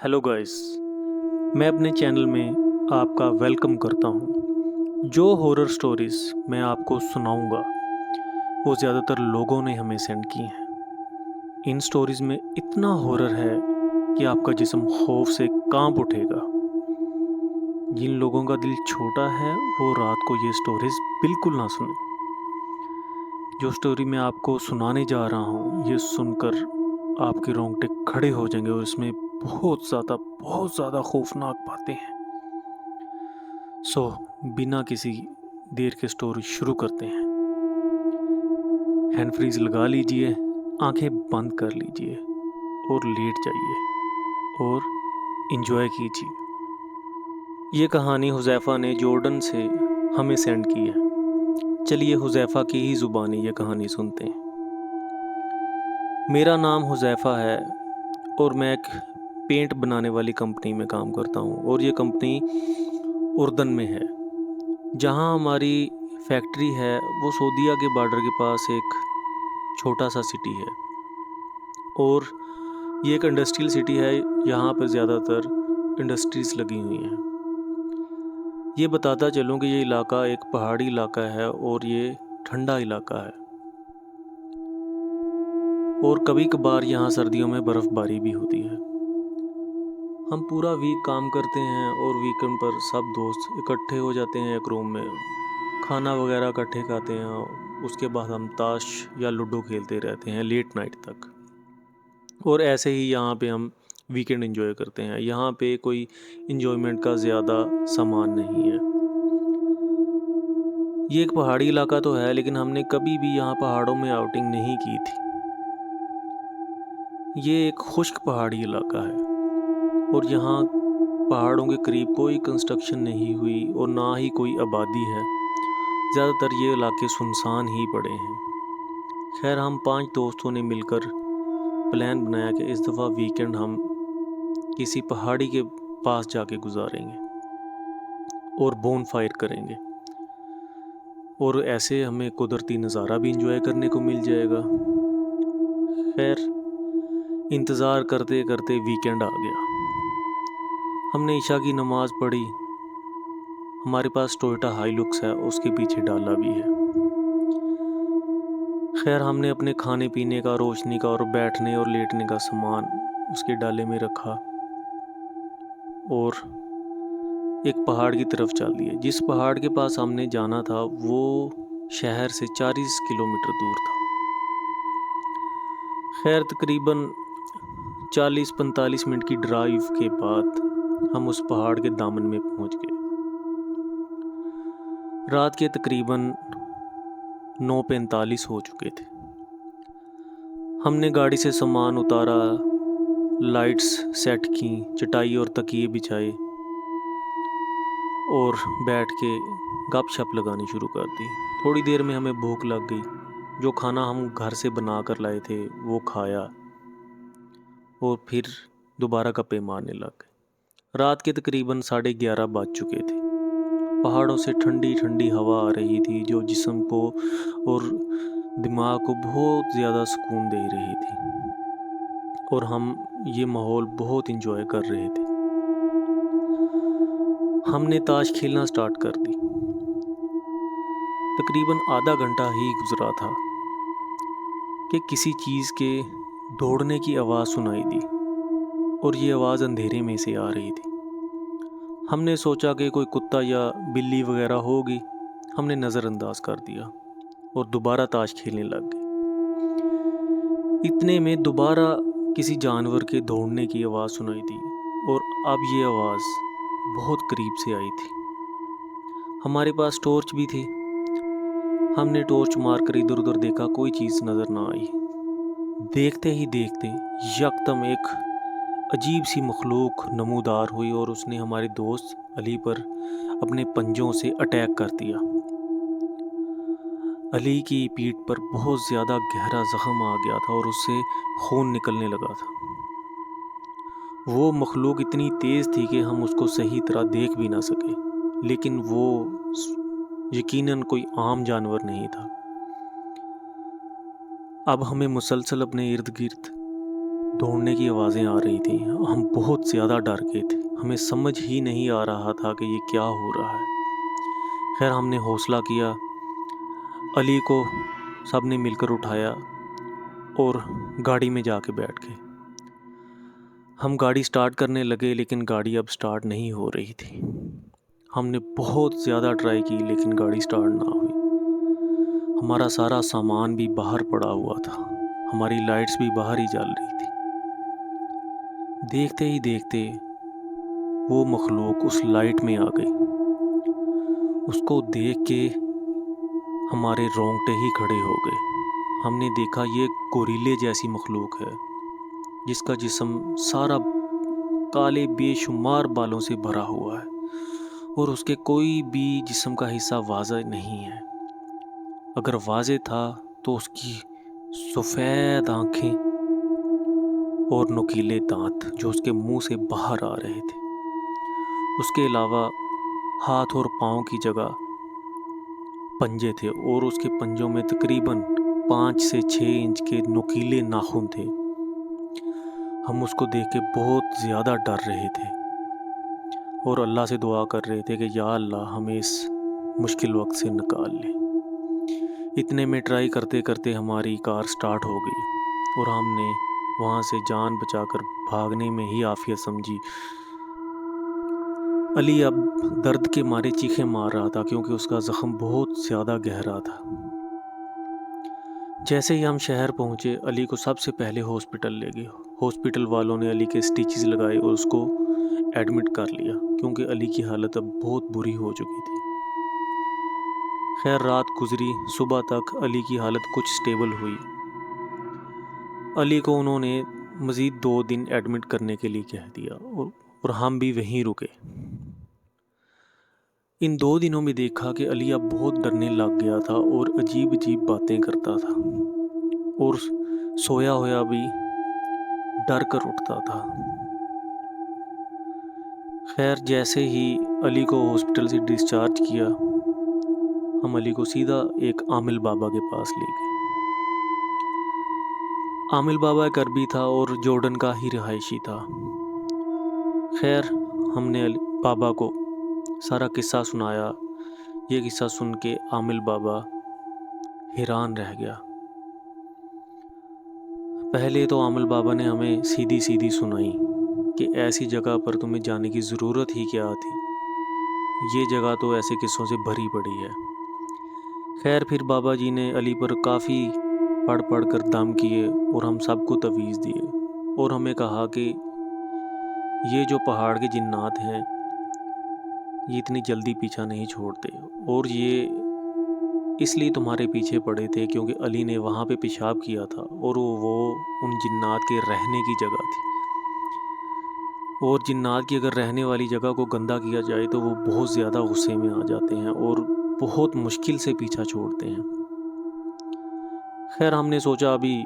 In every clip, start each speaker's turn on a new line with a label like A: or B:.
A: Hello guys. मैं अपने channel में आपका वेलकम करता हूँ। जो हॉरर स्टोरीज़ मैं आपको सुनाऊंगा वो ज़्यादातर लोगों ने हमें सेंड की हैं। इन स्टोरीज़ में इतना हॉरर है कि आपका जिस्म खौफ से कांप उठेगा। जिन लोगों का दिल छोटा है वो रात को ये स्टोरीज़ बिल्कुल ना सुने। जो स्टोरी मैं आपको सुनाने जा रहा हूँ ये सुनकर आपके रोंगटे खड़े हो जाएंगे और इसमें बहुत ज़्यादा खौफनाक बातें हैं। सो बिना किसी देर के स्टोरी शुरू करते हैं। हैंड फ्रीज लगा लीजिए, आंखें बंद कर लीजिए और लेट जाइए और इन्जॉय कीजिए। ये कहानी हुज़ैफ़ा ने जॉर्डन से हमें सेंड की है। चलिए हुज़ैफ़ा की ही ज़ुबानी ये कहानी सुनते हैं। मेरा नाम हुज़ैफ़ा है और मैं एक पेंट बनाने वाली कंपनी में काम करता हूँ और ये कंपनी उर्दन में है। जहाँ हमारी फैक्ट्री है वो सऊदीया के बॉर्डर के पास एक छोटा सा सिटी है और ये एक इंडस्ट्रियल सिटी है। यहाँ पर ज़्यादातर इंडस्ट्रीज़ लगी हुई हैं। ये बताता चलूँ कि ये इलाका एक पहाड़ी इलाका है और ये ठंडा इलाका है और कभी कभार यहाँ सर्दियों में बर्फ़बारी भी होती है। हम पूरा वीक काम करते हैं और वीकेंड पर सब दोस्त इकट्ठे हो जाते हैं एक रूम में, खाना वगैरह इकट्ठे खाते हैं। उसके बाद हम ताश या लूडो खेलते रहते हैं लेट नाइट तक। और ऐसे ही यहाँ पे हम वीकेंड एंजॉय करते हैं। यहाँ पे कोई इंजॉयमेंट का ज़्यादा सामान नहीं है। ये एक पहाड़ी इलाका तो है लेकिन हमने कभी भी यहाँ पहाड़ों में आउटिंग नहीं की थी। ये एक खुश्क पहाड़ी इलाका है और यहाँ पहाड़ों के करीब कोई कंस्ट्रक्शन नहीं हुई और ना ही कोई आबादी है। ज़्यादातर ये इलाके सुनसान ही पड़े हैं। खैर हम 5 दोस्तों ने मिलकर प्लान बनाया कि इस दफ़ा वीकेंड हम किसी पहाड़ी के पास जाके गुजारेंगे और बोन फायर करेंगे और ऐसे हमें कुदरती नज़ारा भी इंजॉय करने को मिल जाएगा। खैर इंतज़ार करते करते वीकेंड आ गया। हमने ईशा की नमाज़ पढ़ी। हमारे पास टोयोटा हाईलुक्स है, उसके पीछे डाला भी है। खैर हमने अपने खाने पीने का, रोशनी का और बैठने और लेटने का सामान उसके डाले में रखा और एक पहाड़ की तरफ चल दिए। जिस पहाड़ के पास हमने जाना था वो शहर से 40 किलोमीटर दूर था। खैर तकरीबन 40-45 मिनट की ड्राइव के बाद हम उस पहाड़ के दामन में पहुंच गए। रात के तकरीबन 9:45 हो चुके थे। हमने गाड़ी से सामान उतारा, लाइट्स सेट की, चटाई और तकिए बिछाए और बैठ के गपशप लगानी शुरू कर दी। थोड़ी देर में हमें भूख लग गई। जो खाना हम घर से बना कर लाए थे वो खाया और फिर दोबारा गप्पे मारने लग गए। रात के तकरीबन 11:30 बज चुके थे। पहाड़ों से ठंडी ठंडी हवा आ रही थी जो जिस्म को और दिमाग को बहुत ज़्यादा सुकून दे रही थी और हम ये माहौल बहुत इंजॉय कर रहे थे। हमने ताश खेलना स्टार्ट कर दी। तकरीबन आधा घंटा ही गुजरा था कि किसी चीज़ के दौड़ने की आवाज़ सुनाई दी और ये आवाज़ अंधेरे में से आ रही थी। हमने सोचा कि कोई कुत्ता या बिल्ली वगैरह होगी। हमने नज़रअंदाज कर दिया और दोबारा ताश खेलने लग गए। इतने में दोबारा किसी जानवर के दौड़ने की आवाज़ सुनाई दी और अब ये आवाज़ बहुत करीब से आई थी। हमारे पास टॉर्च भी थी। हमने टॉर्च मारकर इधर उधर देखा, कोई चीज़ नज़र ना आई। देखते ही देखते यकदम एक अजीब सी मखलूक नमूदार हुई और उसने हमारे दोस्त अली पर अपने पंजों से अटैक कर दिया। अली की पीठ पर बहुत ज़्यादा गहरा ज़ख्म आ गया था और उससे खून निकलने लगा था। वो मखलूक इतनी तेज़ थी कि हम उसको सही तरह देख भी ना सके, लेकिन वो यकीनन कोई आम जानवर नहीं था। अब हमें मुसलसल अपने इर्द गिर्द दौड़ने की आवाज़ें आ रही थी। हम बहुत ज़्यादा डर गए थे। हमें समझ ही नहीं आ रहा था कि ये क्या हो रहा है। खैर हमने हौसला किया, अली को सबने मिलकर उठाया और गाड़ी में जाके बैठ गए। हम गाड़ी स्टार्ट करने लगे लेकिन गाड़ी अब स्टार्ट नहीं हो रही थी। हमने बहुत ज़्यादा ट्राई की लेकिन गाड़ी स्टार्ट ना हुई। हमारा सारा सामान भी बाहर पड़ा हुआ था, हमारी लाइट्स भी बाहर ही जल रही थी। देखते ही देखते वो मखलूक उस लाइट में आ गई। उसको देख के हमारे रोंगटे ही खड़े हो गए। हमने देखा ये गोरीले जैसी मखलूक है जिसका जिस्म सारा काले बेशुमार बालों से भरा हुआ है और उसके कोई भी जिस्म का हिस्सा वाज़ेह नहीं है। अगर वाज़ेह था तो उसकी सफ़ेद आँखें और नुकीले दांत जो उसके मुंह से बाहर आ रहे थे। उसके अलावा हाथ और पाँव की जगह पंजे थे और उसके पंजों में तकरीबन 5 से 6 इंच के नुकीले नाखून थे। हम उसको देख के बहुत ज़्यादा डर रहे थे और अल्लाह से दुआ कर रहे थे कि या अल्लाह हमें इस मुश्किल वक्त से निकाल ले। इतने में ट्राई करते करते हमारी कार स्टार्ट हो गई और हमने वहाँ से जान बचाकर भागने में ही आफियत समझी। अली अब दर्द के मारे चीखें मार रहा था क्योंकि उसका ज़ख्म बहुत ज़्यादा गहरा था। जैसे ही हम शहर पहुँचे अली को सबसे पहले हॉस्पिटल ले गए। हॉस्पिटल वालों ने अली के स्टिचेस लगाए और उसको एडमिट कर लिया क्योंकि अली की हालत अब बहुत बुरी हो चुकी थी। खैर रात गुजरी, सुबह तक अली की हालत कुछ स्टेबल हुई। अली को उन्होंने मज़ीद 2 दिन एडमिट करने के लिए कह दिया और हम भी वहीं रुके। इन 2 दिनों में देखा कि अली अब बहुत डरने लग गया था और अजीब अजीब बातें करता था और सोया होया भी डर कर उठता था। खैर जैसे ही अली को हॉस्पिटल से डिस्चार्ज किया, हम अली को सीधा एक आमिल बाबा के पास ले गए। आमिल बाबा एक अरबी था और जॉर्डन का ही रहायशी था। खैर हमने बाबा को सारा किस्सा सुनाया। ये किस्सा सुन के आमिल बाबा हैरान रह गया। पहले तो आमिल बाबा ने हमें सीधी सीधी सुनाई कि ऐसी जगह पर तुम्हें जाने की ज़रूरत ही क्या थी, ये जगह तो ऐसे किस्सों से भरी पड़ी है। खैर फिर बाबा जी ने अली पर काफ़ी पढ़ पढ़ कर दम किए और हम सबको तवीज़ दिए और हमें कहा कि ये जो पहाड़ के जिन्नात हैं ये इतनी जल्दी पीछा नहीं छोड़ते और ये इसलिए तुम्हारे पीछे पड़े थे क्योंकि अली ने वहाँ पे पेशाब किया था और वो उन जिन्नात के रहने की जगह थी और जिन्नात की अगर रहने वाली जगह को गंदा किया जाए तो वो बहुत ज़्यादा गुस्से में आ जाते हैं और बहुत मुश्किल से पीछा छोड़ते हैं। खैर हमने सोचा अभी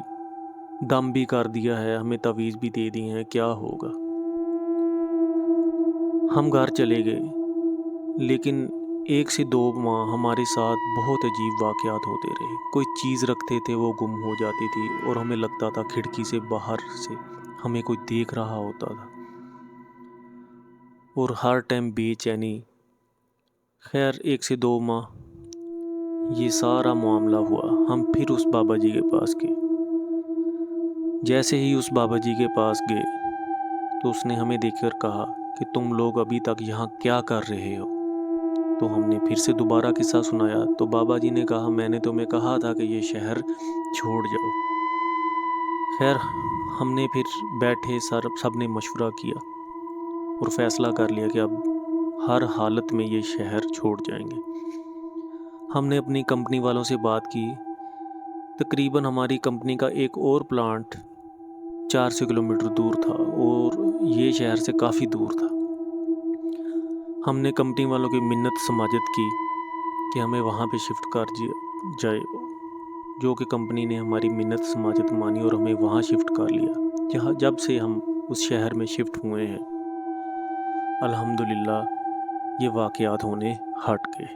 A: दम भी कर दिया है, हमें तवीज़ भी दे दी हैं, क्या होगा। हम घर चले गए लेकिन 1 से 2 माह हमारे साथ बहुत अजीब वाक़यात होते रहे। कोई चीज़ रखते थे वो गुम हो जाती थी और हमें लगता था खिड़की से बाहर से हमें कोई देख रहा होता था और हर टाइम बेचैनी। खैर 1 से 2 माह ये सारा मामला हुआ। हम फिर उस बाबा जी के पास गए। जैसे ही उस बाबा जी के पास गए तो उसने हमें देखकर कहा कि तुम लोग अभी तक यहाँ क्या कर रहे हो। तो हमने फिर से दोबारा किस्सा सुनाया तो बाबा जी ने कहा मैंने तुम्हें कहा था कि ये शहर छोड़ जाओ। खैर हमने फिर बैठे सब ने मशवरा किया और फ़ैसला कर लिया कि अब हर हालत में ये शहर छोड़ जाएंगे। हमने अपनी कंपनी वालों से बात की। तकरीबन हमारी कंपनी का एक और प्लांट 400 किलोमीटर दूर था और ये शहर से काफ़ी दूर था। हमने कंपनी वालों की मिन्नत समाजत की कि हमें वहाँ पे शिफ्ट कर जाए, जो कि कंपनी ने हमारी मिन्नत समाजत मानी और हमें वहाँ शिफ्ट कर लिया। जहाँ जब से हम उस शहर में शिफ्ट हुए हैं अल्हम्दुलिल्लाह ये वाक़यात होने हट गए।